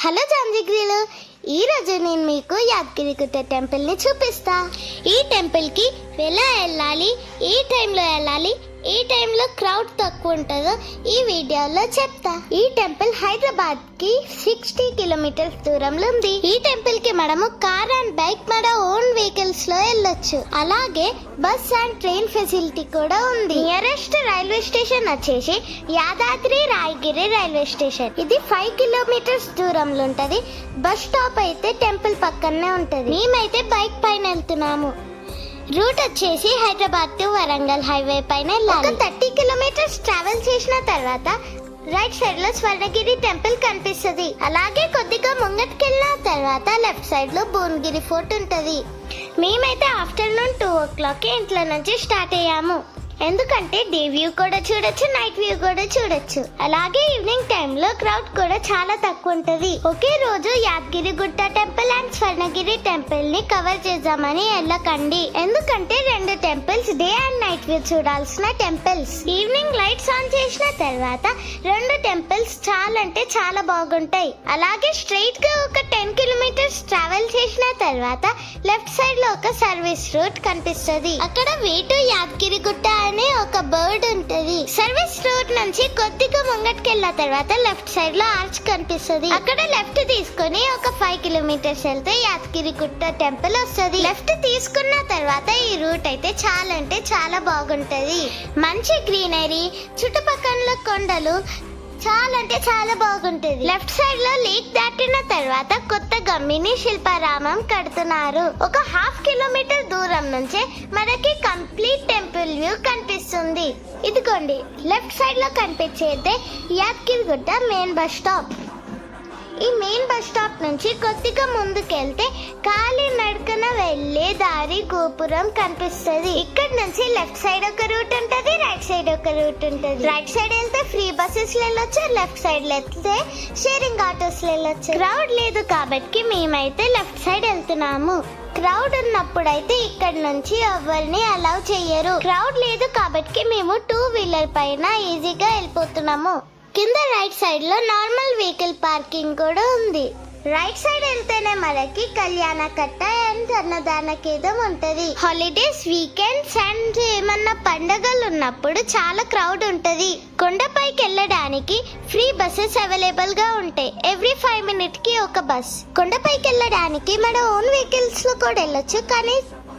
Hello జాంజిగిరిలు, ఈరోజు నేను మీకు యాదగిరిగుట్ట టెంపుల్ని చూపిస్తా. ఈ టెంపుల్కి ఎలా వెళ్ళాలి, ఏ టైంలో వెళ్ళాలి, ఏ టైంలో క్రౌడ్ తక్కువ ఉంటుందో ఈ వీడియోలో చెప్తా. ఈ టెంపుల్ హైదరాబాద్ కి 60 కిలోమీటర్స్ దూరంలో ఉంది. ఈ టెంపుల్ కి మనము కార్ అండ్ బైక్ మన ఓన్ వెహికల్స్ లో వెళ్ళొచ్చు. అలాగే బస్ అండ్ ట్రైన్ ఫెసిలిటీ కూడా ఉంది. నియరెస్ట్ రైల్వే స్టేషన్ వచ్చేసి యాదాద్రి రాయగిరి రైల్వే స్టేషన్. ఇది 5 కిలోమీటర్స్ దూరంలో ఉంటది. బస్ స్టాప్ అయితే టెంపుల్ పక్కనే ఉంటది. మేమైతే బైక్ పైన వెళ్తున్నాము. రూట్ వచ్చేసి హైదరాబాద్ టు వరంగల్ హైవే పైన వెళ్ళాలి. 30 కిలోమీటర్స్ ట్రావెల్ చేసిన తర్వాత రైట్ సైడ్ లో స్వర్ణగిరి టెంపుల్ కనిపిస్తుంది. అలాగే కొద్దిగా ముంగట్కెళ్ళిన తర్వాత లెఫ్ట్ సైడ్ లో భువనగిరి ఫోర్ట్ ఉంటది. మేమైతే ఆఫ్టర్నూన్ 2 o'clock ఇంట్లో నుంచి స్టార్ట్ అయ్యాము. ఎందుకంటే డే వ్యూ కూడా చూడొచ్చు, నైట్ వ్యూ కూడా చూడొచ్చు. అలాగే ఈవినింగ్ టైంలో క్రౌడ్ కూడా చాలా తక్కువ ఉంటది. ఒకే రోజు Yadagirigutta temple and Swarnagiri temple ని కవర్ చేద్దామని వెళ్ళకండి. ఎందుకంటే 2 temples day and night view చూడాల్సిన టెంపుల్స్. ఈవినింగ్ లైట్స్ ఆన్ చేసిన తర్వాత 2 టెంపుల్స్ చాలా అంటే చాలా బాగుంటాయి. అలాగే స్ట్రైట్ గా ఒక 10 కిలోమీటర్స్ ట్రావెల్ చేసిన తర్వాత లెఫ్ట్ సైడ్ లో ఒక సర్వీస్ రూట్ కనిపిస్తుంది. అక్కడ వే టు యాదగిరిగుట్ట అనే ఒక బోర్డు ఉంటది. సర్వీస్ రూట్ నుంచి కొద్దిగా ముంగట్కెళ్ళిన తర్వాత లెఫ్ట్ సైడ్ లో ఆర్చ్ కనిపిస్తుంది. అక్కడ లెఫ్ట్ తీసుకొని ఒక 5 కిలోమీటర్స్ వెళ్తే యాదగిరిగుట్ట టెంపుల్ వస్తుంది. లెఫ్ట్ తీసుకున్న తర్వాత ఈ రూట్ అయితే చాలా అంటే చాలా బాగుంటది. మంచి గ్రీనరీ, చుట్టుపక్కల కొండలు, చాలా అంటే చాలా బాగుంటది. లెఫ్ట్ సైడ్ లో లేక్ దాటిన తర్వాత కొత్తగా మినీ శిల్పారామం కడుతున్నారు. ఒక 1/2 కిలోమీటర్ దూరం నుంచే మనకి కంప్లీట్ టెంపుల్ వ్యూ కనిపిస్తుంది. ఇదిగోండి, లెఫ్ట్ సైడ్ లో కనిపించేదే యాదగిరిగుట్ట మెయిన్ బస్ స్టాప్. ఈ మెయిన్ బస్ స్టాప్ నుంచి కొద్దిగా ముందుకెళ్తే కాలి నడకన వెళ్లే దారి గోపురం కనిపిస్తుంది. ఇక్కడ నుంచి లెఫ్ట్ సైడ్ ఒక రూట్ ఉంటది, రైట్ సైడ్ ఒక రూట్ ఉంటది. రైట్ సైడ్ వెళ్తే ఫ్రీ బస్సెస్ వెళ్ళొచ్చు, లెఫ్ట్ సైడ్ వెళ్తే షేరింగ్ ఆటోస్ వెళ్ళొచ్చు. క్రౌడ్ లేదు కాబట్టి మేమైతే లెఫ్ట్ సైడ్ వెళ్తున్నాము. క్రౌడ్ ఉన్నప్పుడైతే ఇక్కడ నుంచి ఎవరిని అలౌ చెయ్యరు. క్రౌడ్ లేదు కాబట్టి మేము 2 వీలర్ పైన ఈజీగా వెళ్ళిపోతున్నాము. కింద రైట్ సైడ్ లో నార్మల్ వెహికల్ పార్కింగ్ కూడా ఉంది. రైట్ సైడ్ వెళ్తేనే మనకి కళ్యాణ కట్ట అండ్ అన్నదాన కేంద్రం ఉంటది. హాలిడేస్, వీకెండ్స్ అండ్ ఏమన్నా పండగలు ఉన్నప్పుడు చాలా క్రౌడ్ ఉంటది. కొండపైకి వెళ్ళడానికి ఫ్రీ బస్సెస్ అవైలబుల్ గా ఉంటాయి. ఎవ్రీ 5 minutes కి ఒక బస్. కొండపైకి వెళ్ళడానికి మన ఓన్ వెహికల్స్ లో కూడా వెళ్ళొచ్చు, కానీ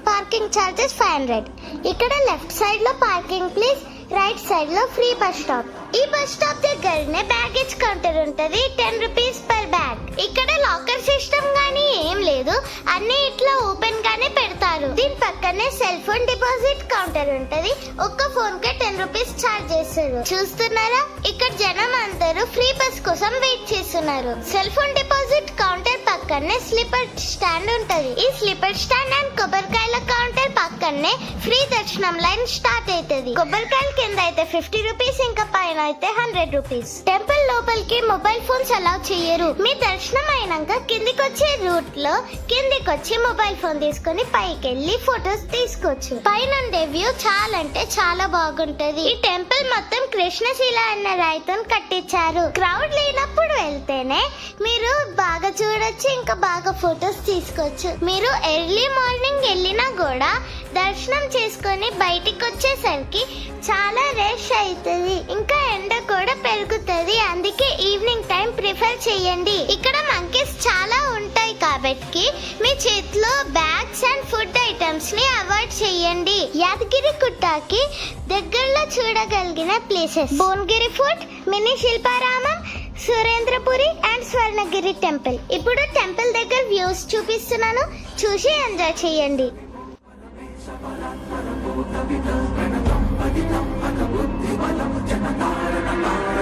పార్కింగ్ చార్జెస్ 500. ఇక్కడ లెఫ్ట్ సైడ్ లో పార్కింగ్ ప్లేస్, రైట్ సైడ్ లో ఫ్రీ బస్ స్టాప్. ఈ బస్ స్టాప్ దగ్గరనే బ్యాగేజ్ కౌంటర్ ఉంటది. 10 rupees per bag. ఇక్కడ లాకర్ సిస్టమ్ గానీ ఏం లేదు, అన్ని ఇట్లా ఓపెన్ గానే పెడతారు. దీని పక్కనే సెల్ ఫోన్ డిపాజిట్ కౌంటర్ ఉంటది. ఒక్క ఫోన్ కే 10 rupees ఛార్జ్ చేస్తారు. చూస్తున్నారా, ఇక్కడ జనం అందరూ ఫ్రీ బస్ కోసం వెయిట్ చేస్తున్నారు. సెల్ ఫోన్ డిపాజిట్ కౌంటర్ పక్కనే స్లీపర్ స్టాండ్ ఉంటది. ఈ స్లీపర్ స్టాండ్ అండ్ కొబ్బరికాయల కౌంటర్ పక్కనే ఫ్రీ దర్శనం లైన్ స్టార్ట్ అవుతుంది. కొబ్బరికాయల కింద అయితే 50 rupees, ఇంకా పైన అయితే 100 rupees. టెంపుల్ లోపలికి మొబైల్ ఫోన్స్ అలౌ చేయరు. మీ దర్శనం అయినాక కిందికి వచ్చే రూట్ లో కిందికి వచ్చి మొబైల్ ఫోన్ తీసుకొని పైకి వెళ్ళి ఫొటోస్ తీసుకోవచ్చు. పైన వ్యూ చాలా అంటే చాలా బాగుంటది. ఈ టెంపుల్ మొత్తం కృష్ణశిల అన్న రాయితో కట్టించారు. క్రౌడ్ లేనప్పుడు వెళ్తేనే మీరు బాగా చూడొచ్చు, ఇంకా బాగా ఫొటోస్ తీసుకోవచ్చు. మీరు ఎర్లీ మార్నింగ్ వెళ్ళినా కూడా దర్శనం చేసుకొని బయటికి వచ్చేసరికి చాలా రష్ అవుతుంది, ఇంకా ఎండ కూడా పెరుగుతుంది. అందుకే ఈవినింగ్ టైం ప్రిఫర్ చేయండి. ఇక్కడ మంకీస్ చాలా ఉంటాయి కాబట్టి మీ చేతిలో బ్యాగ్స్ అండ్ ఫుడ్ ఐటమ్స్ ని అవాయిడ్ చేయండి. యాదగిరిగుట్టకి దగ్గరలో చూడగలిగిన places Bhuvanagiri fort, mini Shilparamam, Surendrapuri and Swarnagiri temple. ఇప్పుడు టెంపుల్ దగ్గర వ్యూస్ చూపిస్తున్నాను, చూసి ఎంజాయ్ చేయండి. బలం